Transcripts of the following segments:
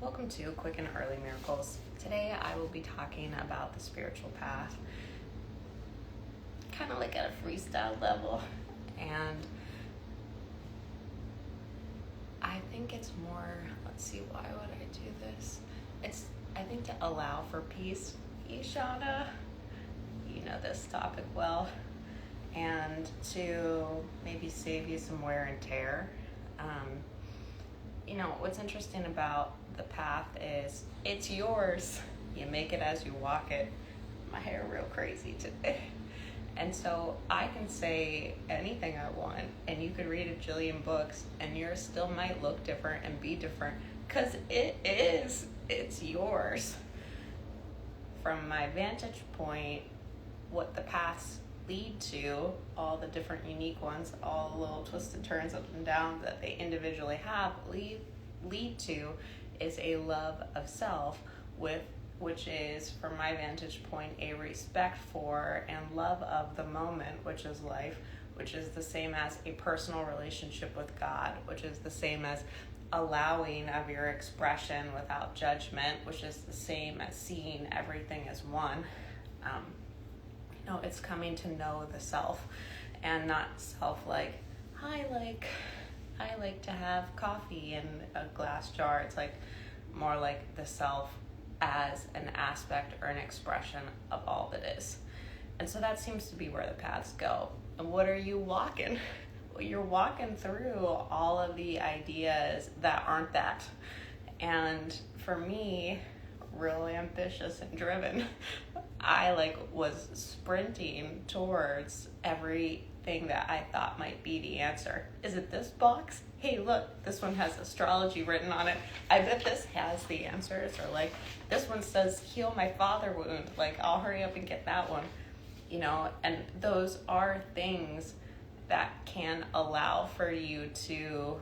Welcome to Quick and Early Miracles. Today I will be talking about the spiritual path, kind of like at a freestyle level, and I think it's more, why would I do this? I think to allow for peace, Ishana, you know this topic well, and to maybe save you some wear and tear. What's interesting about the path is it's yours. You make it as you walk it. My hair real crazy today. And so I can say anything I want, and you could read a jillion books, and yours still might look different and be different, because it's yours. From my vantage point, what the paths lead to, all the different unique ones, all the little twisted turns up and down that they individually have, lead to is a love of self, which is, from my vantage point, a respect for and love of the moment, which is life, which is the same as a personal relationship with God, which is the same as allowing of your expression without judgment, which is the same as seeing everything as one. It's coming to know the self, and not self like, I like to have coffee in a glass jar. It's like more like the self as an aspect or an expression of all that is. And so that seems to be where the paths go. And what are you walking? Well, you're walking through all of the ideas that aren't that. And for me, real ambitious and driven, I was sprinting towards everything that I thought might be the answer. Is it this box? Hey, look, this one has astrology written on it. I bet this has the answers. Or this one says heal my father wound. I'll hurry up and get that one. And those are things that can allow for you to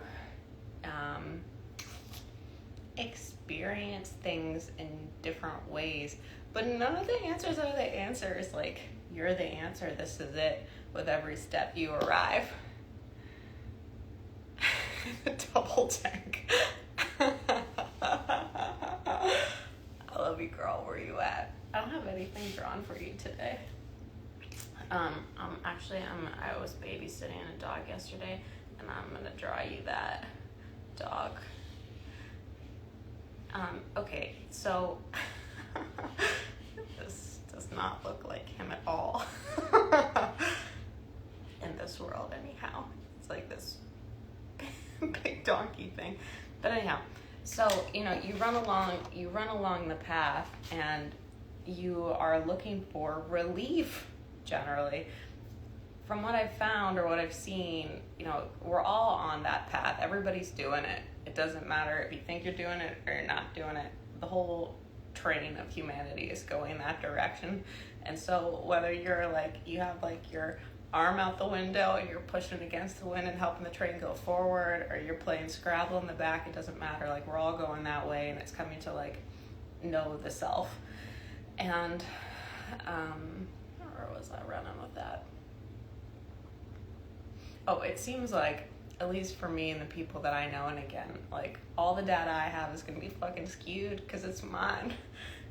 experience things in different ways. But none of the answers are the answers. You're the answer, this is it, with every step you arrive. The double tank. I love you, girl. Where you at? I don't have anything drawn for you today. I was babysitting a dog yesterday, and I'm gonna draw you that dog. Okay, so this does not look like him at all. In this world, anyhow. It's like this big donkey thing. But anyhow, so you run along the path, and you are looking for relief generally. From what I've found or what I've seen, we're all on that path. Everybody's doing it. It doesn't matter if you think you're doing it or you're not doing it. The whole train of humanity is going that direction. And so whether you're you have your arm out the window and you're pushing against the wind and helping the train go forward, or you're playing Scrabble in the back, it doesn't matter. We're all going that way, and it's coming to know the self. And where was I running with that? Oh, it seems at least for me and the people that I know, and again, all the data I have is going to be fucking skewed because it's mine.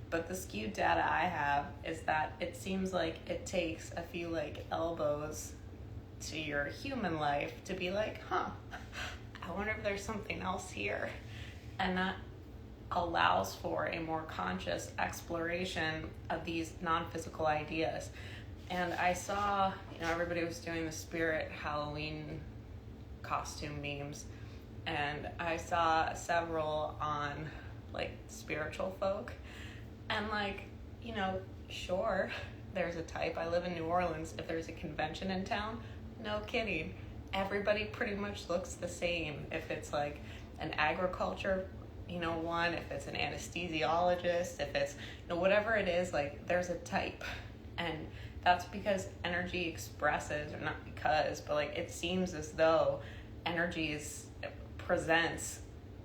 But the skewed data I have is that it seems like it takes a few elbows to your human life to be I wonder if there's something else here. And that allows for a more conscious exploration of these non-physical ideas. And I saw, everybody was doing the spirit Halloween costume memes, and I saw several on spiritual folk, and sure, there's a type. I live in New Orleans. If there's a convention in town, no kidding, everybody pretty much looks the same. If it's an agriculture one, if it's an anesthesiologist, if it's whatever it is, there's a type. And that's because energy expresses, or not because, but it seems as though energy presents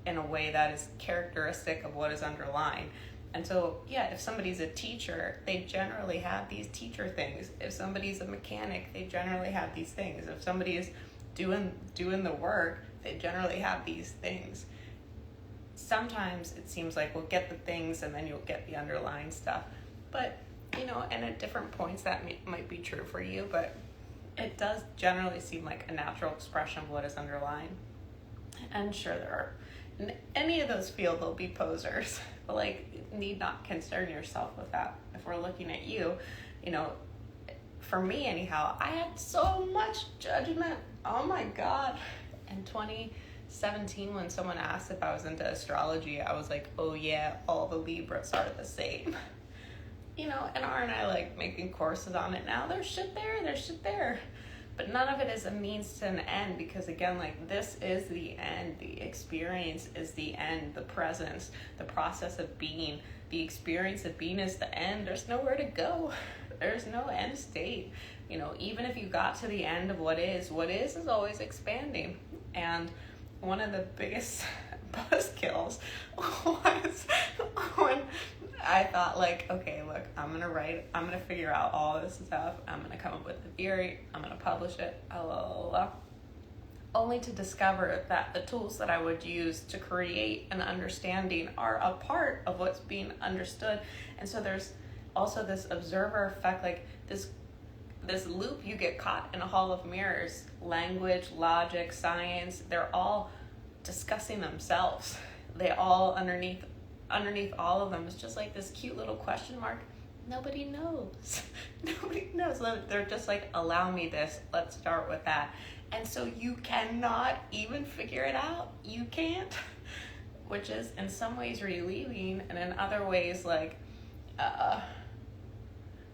in a way that is characteristic of what is underlying. And so, if somebody's a teacher, they generally have these teacher things. If somebody's a mechanic, they generally have these things. If somebody is doing the work, they generally have these things. sometimes it seems like we'll get the things and then you'll get the underlying stuff. But, and at different points that might be true for you, but it does generally seem like a natural expression of what is underlying. And sure, there are, in any of those fields, there'll be posers, but need not concern yourself with that. If we're looking at you, for me anyhow, I had so much judgment. Oh my God. In 2017, when someone asked if I was into astrology, I was like, oh yeah, all the Libras are the same. And aren't I making courses on it now? There's shit there. But none of it is a means to an end, because again, this is the end. The experience is the end. The presence, the process of being, the experience of being is the end. There's nowhere to go. There's no end state. Even if you got to the end of what is always expanding. And one of the biggest buzzkills was when I thought okay, look, I'm going to figure out all this stuff. I'm going to come up with a theory. I'm going to publish it. Only to discover that the tools that I would use to create an understanding are a part of what's being understood. And so there's also this observer effect, this loop. You get caught in a hall of mirrors. Language, logic, science, they're all discussing themselves. They all underneath all of them is just this cute little question mark. Nobody knows. Nobody knows. They're just allow me this. Let's start with that. And so you cannot even figure it out. You can't. Which is in some ways relieving, and in other ways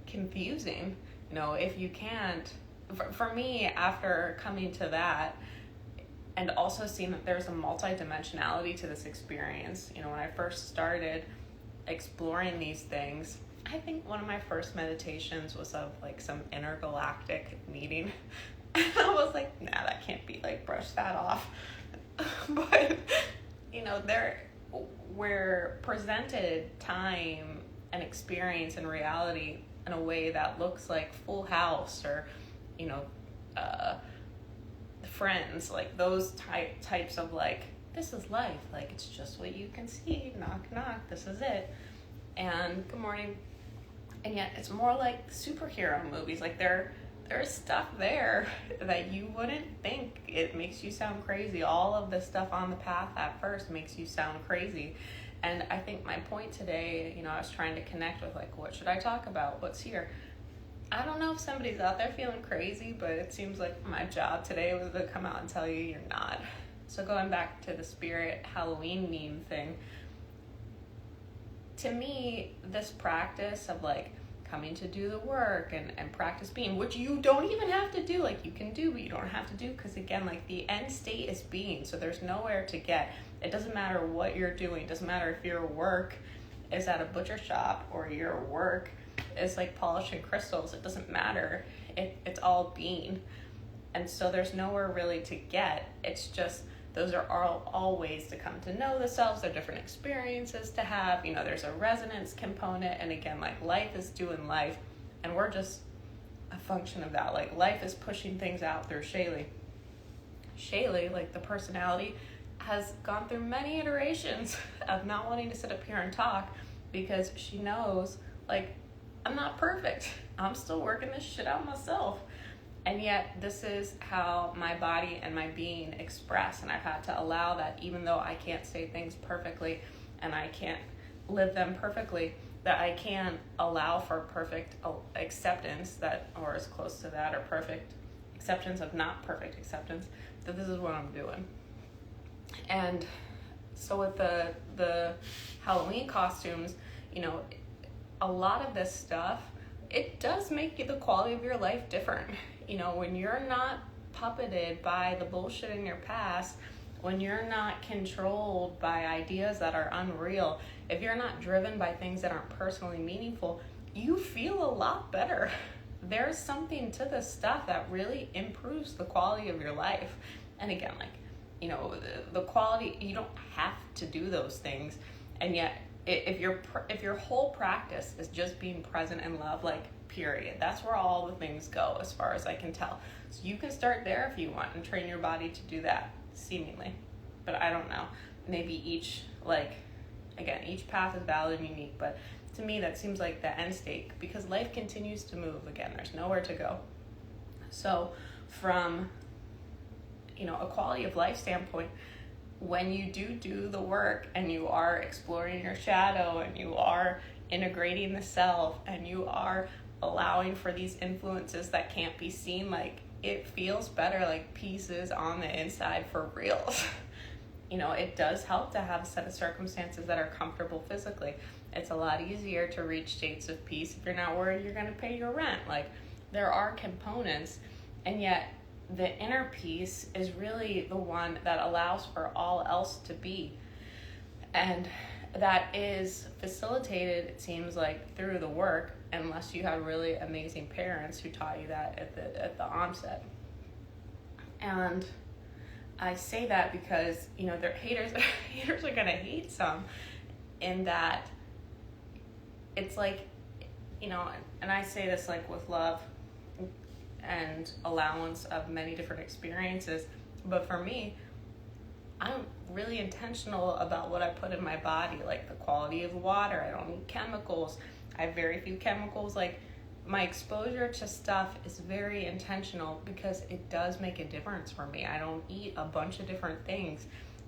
confusing. If you can't. For me, after coming to that, and also seeing that there's a multidimensionality to this experience. When I first started exploring these things, I think one of my first meditations was of some intergalactic meeting. And I was like, nah, that can't be, brush that off. But, we're presented time and experience and reality in a way that looks like Full House or, Friends, those types of this is life, it's just what you can see, knock knock, this is it, and good morning. And yet it's more like superhero movies. There's stuff there that you wouldn't think. It makes you sound crazy. All of the stuff on the path at first makes you sound crazy. And I think my point today, I was trying to connect with what should I talk about, what's here. I don't know if somebody's out there feeling crazy, but it seems like my job today was to come out and tell you you're not. So going back to the spirit Halloween meme thing, to me, this practice of coming to do the work and practice being, which you don't even have to do, you can do, but you don't have to do, because again, the end state is being, so there's nowhere to get. It doesn't matter what you're doing. It doesn't matter if your work is at a butcher shop or your work is polishing crystals. It doesn't matter. It's all being. And so there's nowhere really to get. It's just, those are all ways to come to know the selves. They're different experiences to have. There's a resonance component. And again, life is doing life. And we're just a function of that. Life is pushing things out through Shaylee. Shaylee, the personality, has gone through many iterations of not wanting to sit up here and talk, because she knows, I'm not perfect. I'm still working this shit out myself. And yet this is how my body and my being express. And I've had to allow that, even though I can't say things perfectly and I can't live them perfectly, that I can allow for perfect acceptance, that, or as close to that, or perfect acceptance of not perfect acceptance, that this is what I'm doing. And so with the Halloween costumes, a lot of this stuff, it does make the quality of your life different. When you're not puppeted by the bullshit in your past, when you're not controlled by ideas that are unreal, if you're not driven by things that aren't personally meaningful, you feel a lot better. There's something to this stuff that really improves the quality of your life. And again, the quality, you don't have to do those things. And yet, if your whole practice is just being present in love, period, that's where all the things go, as far as I can tell. So you can start there if you want and train your body to do that, seemingly. But I don't know. maybe each, like, again, each path is valid and unique, but to me that seems like the end state, because life continues to move. Again, there's nowhere to go. So from, a quality of life standpoint, when you do the work and you are exploring your shadow and you are integrating the self and you are allowing for these influences that can't be seen, like, it feels better, like peace is on the inside for real. It does help to have a set of circumstances that are comfortable physically. It's a lot easier to reach states of peace if you're not worried you're going to pay your rent. Like, there are components, and yet the inner peace is really the one that allows for all else to be. And that is facilitated, it seems like, through the work, unless you have really amazing parents who taught you that at the onset. And I say that because, they're haters are going to hate some, in that it's like, and I say this like with love and allowance of many different experiences, but for me, I'm really intentional about what I put in my body, like the quality of water. I don't need chemicals. I have very few chemicals. Like, my exposure to stuff is very intentional because it does make a difference for me. I don't eat a bunch of different things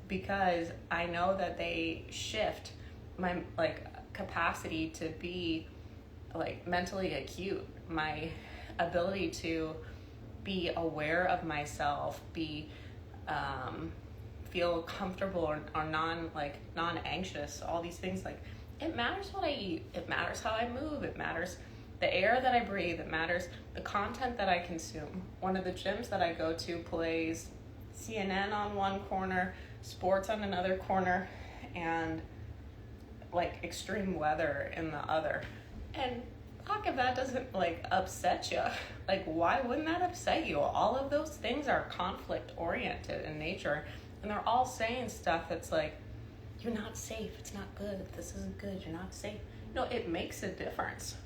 because I know that they shift my, like, capacity to be, like, mentally acute, my ability to be aware of myself, be feel comfortable or non-anxious, all these things. Like, it matters what I eat, it matters how I move, it matters the air that I breathe, it matters the content that I consume. One of the gyms that I go to plays CNN on one corner, sports on another corner, and like extreme weather in the other. And fuck if that doesn't like upset you. Like, why wouldn't that upset you? All of those things are conflict oriented in nature, and they're all saying stuff that's like, you're not safe, it's not good, this isn't good, you're not safe. It makes a difference.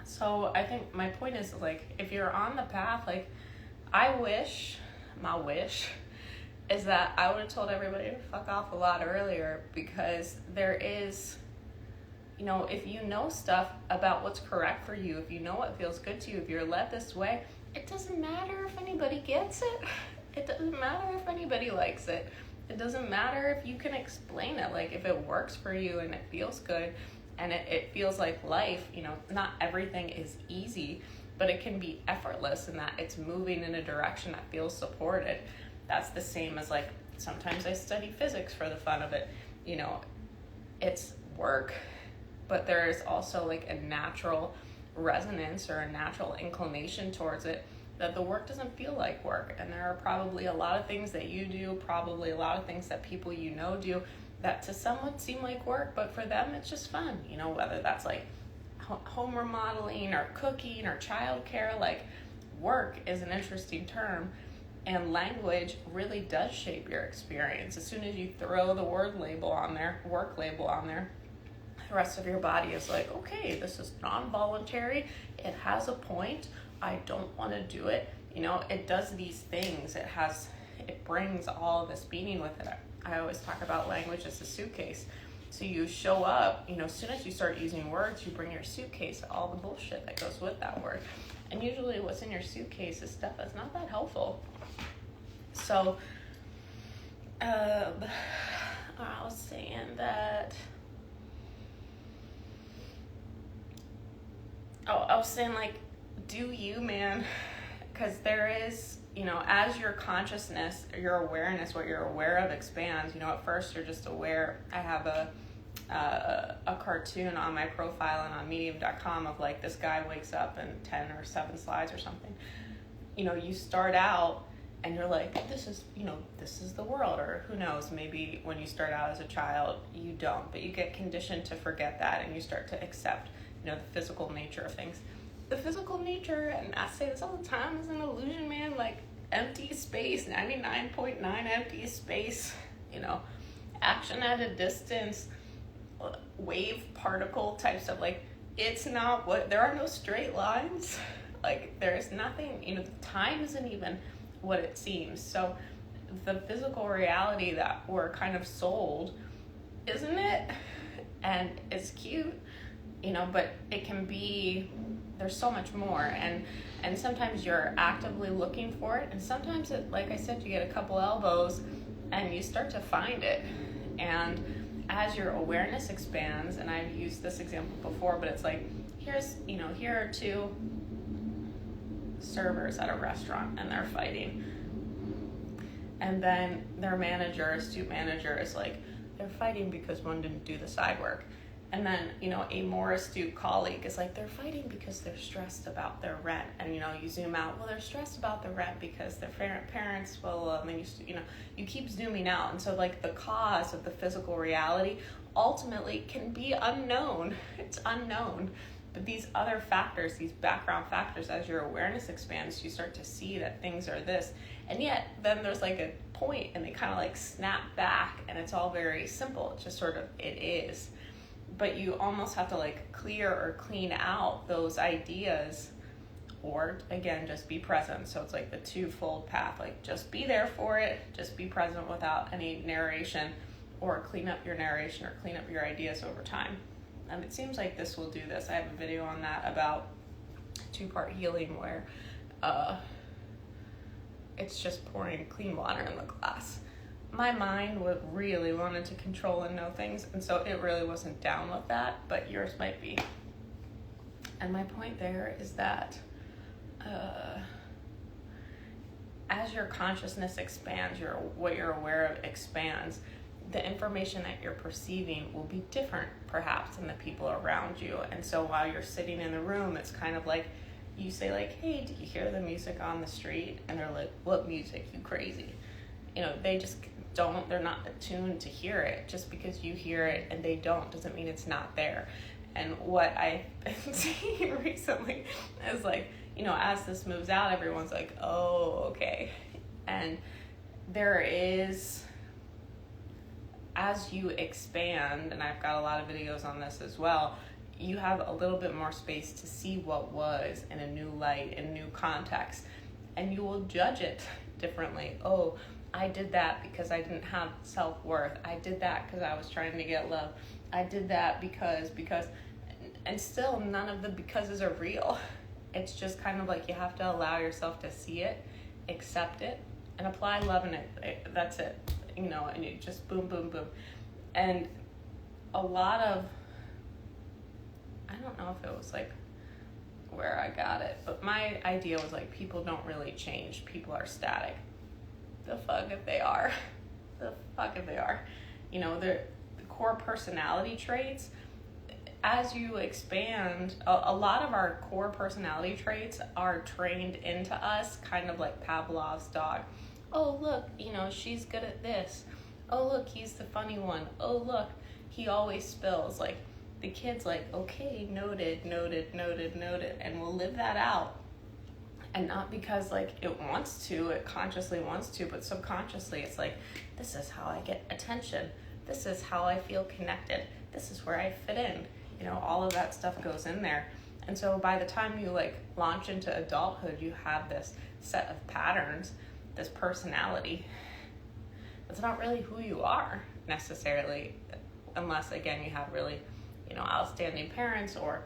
So I think my point is, like, if you're on the path, like, my wish is that I would have told everybody to fuck off a lot earlier, because there is, if you know stuff about what's correct for you, if you know what feels good to you, if you're led this way, it doesn't matter if anybody gets it. It doesn't matter if anybody likes it. It doesn't matter if you can explain it. Like, if it works for you and it feels good and it feels like life, not everything is easy, but it can be effortless in that it's moving in a direction that feels supported. That's the same as, like, sometimes I study physics for the fun of it. It's work, but there is also like a natural resonance or a natural inclination towards it, that the work doesn't feel like work. And there are probably a lot of things that you do, probably a lot of things that people do, that to some would seem like work, but for them it's just fun. Whether that's like home remodeling or cooking or childcare, like, work is an interesting term, and language really does shape your experience. As soon as you throw the work label on there, the rest of your body is like, okay, this is non-voluntary, it has a point, I don't want to do it. It does these things, it brings all of this meaning with it. I always talk about language as a suitcase. So you show up, as soon as you start using words, you bring your suitcase, all the bullshit that goes with that word. And usually what's in your suitcase is stuff that's not that helpful. So, I was saying that, like, do you, man? Because there is, as your consciousness, your awareness, what you're aware of expands. At first you're just aware. I have a cartoon on my profile and on medium.com of, like, this guy wakes up in 10 or 7 slides or something. You start out and you're like, this is the world, or who knows, maybe when you start out as a child, you don't, but you get conditioned to forget that, and you start to accept, the physical nature of things. The physical nature, and I say this all the time, is an illusion, man. Like, empty space, 99.9 empty space, action at a distance, wave particle type stuff. Like, it's not there are no straight lines. Like, there's nothing, time isn't even what it seems. So the physical reality that we're kind of sold, isn't it? And it's cute, but it can be, there's so much more. And sometimes you're actively looking for it. And sometimes it, like I said, you get a couple elbows and you start to find it. And as your awareness expands, and I've used this example before, but it's like, here are two servers at a restaurant and they're fighting. And then their manager, astute manager, is like, they're fighting because one didn't do the side work. And then, a more astute colleague is like, they're fighting because they're stressed about their rent. And, you zoom out, well, they're stressed about the rent because their parents will, and then you keep zooming out. And so, like, the cause of the physical reality ultimately can be unknown. It's unknown. But these other factors, these background factors, as your awareness expands, you start to see that things are this. And yet, then there's like a point, and they kind of like snap back, and it's all very simple. It's just sort of, it is. But you almost have to like clear or clean out those ideas, or again, just be present. So it's like the twofold path, like just be there for it, just be present without any narration, or clean up your narration or clean up your ideas over time. And it seems like this will do this. I have a video on that about 2-part healing where it's just pouring clean water in the glass. My mind really wanted to control and know things, and so it really wasn't down with that, but yours might be. And my point there is that as your consciousness expands, what you're aware of expands, the information that you're perceiving will be different, perhaps, than the people around you. And so while you're sitting in the room, it's kind of like, you say like, hey, did you hear the music on the street? And they're like, what music, you crazy? They just they're not attuned to hear it. Just because you hear it and they don't doesn't mean it's not there. And what I've been seeing recently is like, as this moves out, everyone's like, oh, okay. And there is, as you expand, and I've got a lot of videos on this as well, you have a little bit more space to see what was in a new light, in new context, and you will judge it differently. Oh, I did that because I didn't have self-worth. I did that because I was trying to get love. I did that because, and still none of the becauses are real. It's just kind of like you have to allow yourself to see it, accept it, and apply love in it. That's it, and you just boom, boom, boom. And a lot of, I don't know if it was like where I got it, but my idea was like, people don't really change. People are static. The fuck if they are. The fuck if they are. The core personality traits, as you expand, a lot of our core personality traits are trained into us, kind of like Pavlov's dog. Oh, look, she's good at this. Oh, look, he's the funny one. Oh, look, he always spills. Like, the kid's like, okay, noted, and we'll live that out. And not because like it wants to, it consciously wants to, but subconsciously it's like, this is how I get attention. This is how I feel connected. This is where I fit in. All of that stuff goes in there. And so by the time you like launch into adulthood, you have this set of patterns, this personality. It's not really who you are necessarily, unless again you have really, outstanding parents or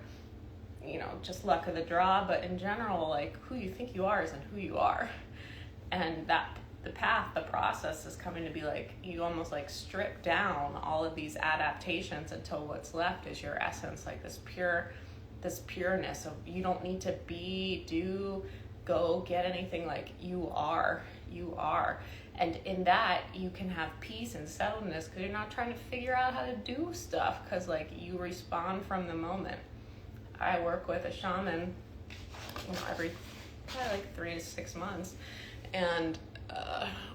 just luck of the draw. But in general, like, who you think you are isn't who you are. And that the process is coming to be like, you almost like strip down all of these adaptations until what's left is your essence, like this pureness of, you don't need to be, do, go, get anything. Like, you are. And in that, you can have peace and settledness because you're not trying to figure out how to do stuff, because like you respond from the moment. I work with a shaman, every probably like 3 to 6 months, and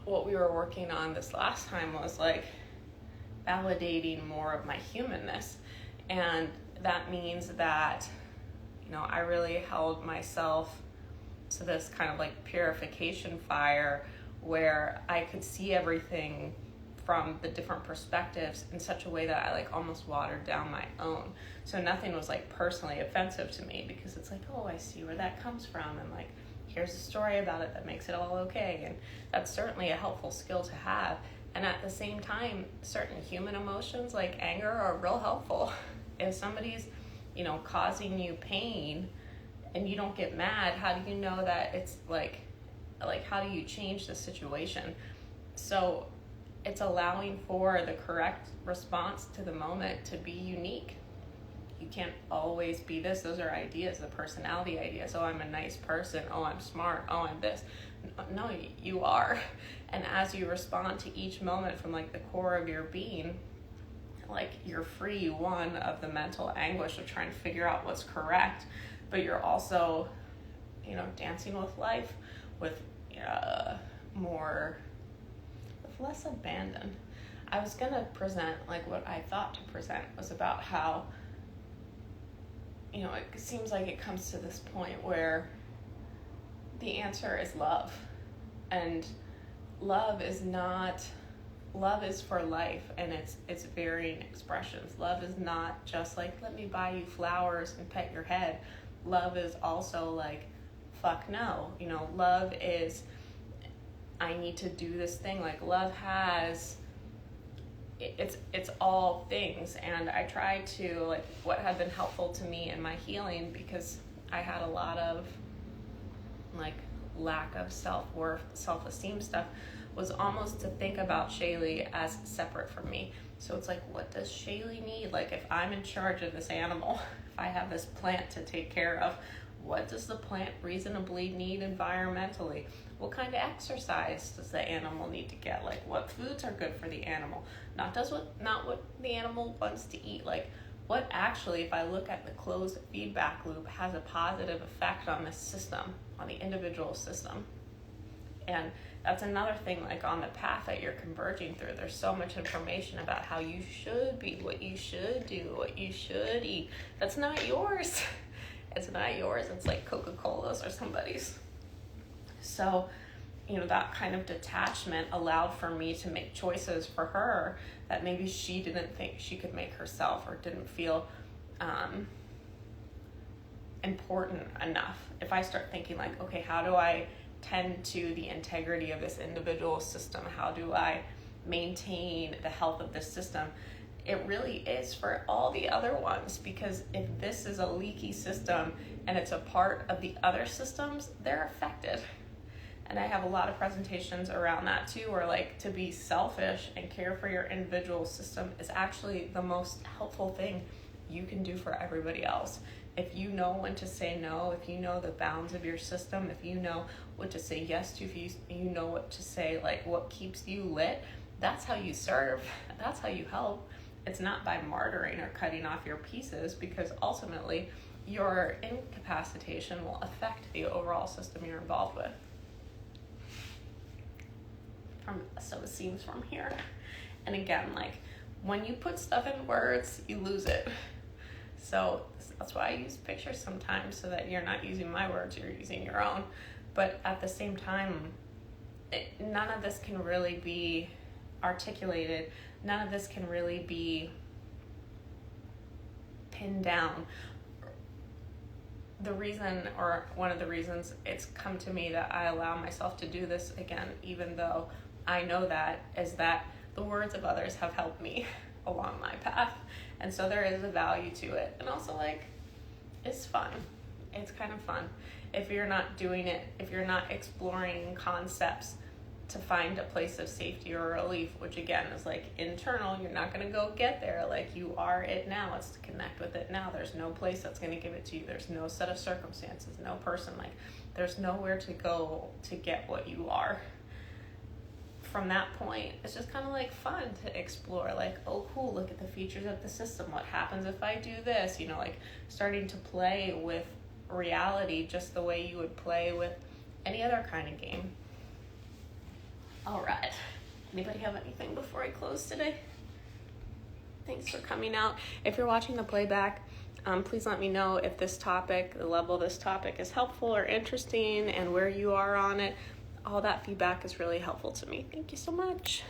what we were working on this last time was like validating more of my humanness, and that means that I really held myself to this kind of like purification fire where I could see everything from the different perspectives in such a way that I like almost watered down my own. So nothing was like personally offensive to me, because it's like, oh, I see where that comes from, and like here's a story about it that makes it all okay. And that's certainly a helpful skill to have. And at the same time, certain human emotions like anger are real helpful. If somebody's, causing you pain and you don't get mad, how do you know that it's like how do you change the situation? So it's allowing for the correct response to the moment to be unique. You can't always be this. Those are ideas, the personality ideas. Oh, I'm a nice person. Oh, I'm smart. Oh, I'm this. No, you are. And as you respond to each moment from like the core of your being, like you're free, one, of the mental anguish of trying to figure out what's correct, but you're also, dancing with life with less abandon. I was going to present, like what I thought to present was about how, it seems like it comes to this point where the answer is love. And love is for life, and it's varying expressions. Love is not just like, let me buy you flowers and pet your head. Love is also like, fuck no. Love is, I need to do this thing. Like love has, it's all things. And I try to, like, what had been helpful to me in my healing, because I had a lot of like lack of self-worth, self-esteem stuff, was almost to think about Shaylee as separate from me. So it's like, what does Shaylee need? Like if I'm in charge of this animal, if I have this plant to take care of, what does the plant reasonably need environmentally? What kind of exercise does the animal need to get? Like what foods are good for the animal? Not what the animal wants to eat. Like what actually, if I look at the closed feedback loop, has a positive effect on this system, on the individual system. And that's another thing, like on the path that you're converging through, there's so much information about how you should be, what you should do, what you should eat. That's not yours. It's not yours. It's like Coca-Cola's or somebody's. So, that kind of detachment allowed for me to make choices for her that maybe she didn't think she could make herself, or didn't feel important enough. If I start thinking like, okay, how do I tend to the integrity of this individual system? How do I maintain the health of this system? It really is for all the other ones, because if this is a leaky system and it's a part of the other systems, they're affected. And I have a lot of presentations around that too, where like to be selfish and care for your individual system is actually the most helpful thing you can do for everybody else. If you know when to say no, if you know the bounds of your system, if you know what to say yes to, if you know what to say, like what keeps you lit, that's how you serve. That's how you help. It's not by martyring or cutting off your pieces, because ultimately your incapacitation will affect the overall system you're involved with. So it seems from here. And again, like when you put stuff in words, you lose it. So that's why I use pictures sometimes, so that you're not using my words, you're using your own. But at the same time, none of this can really be articulated. None of this can really be pinned down. The reason, or one of the reasons it's come to me that I allow myself to do this again, even though I know that, is that the words of others have helped me along my path. And so there is a value to it. And also, like, it's fun. It's kind of fun. If you're not doing it, if you're not exploring concepts to find a place of safety or relief, which again is like internal, you're not going to go get there. Like, you are it now. It's to connect with it now. There's no place that's going to give it to you. There's no set of circumstances, no person. Like, there's nowhere to go to get what you are. From that point, it's just kind of like fun to explore, like, oh cool, look at the features of the system, what happens if I do this, like starting to play with reality just the way you would play with any other kind of game. All right, anybody have anything before I close today? Thanks for coming out. If you're watching the playback, please let me know if this topic, the level of this topic, is helpful or interesting, and where you are on it. All that feedback is really helpful to me. Thank you so much.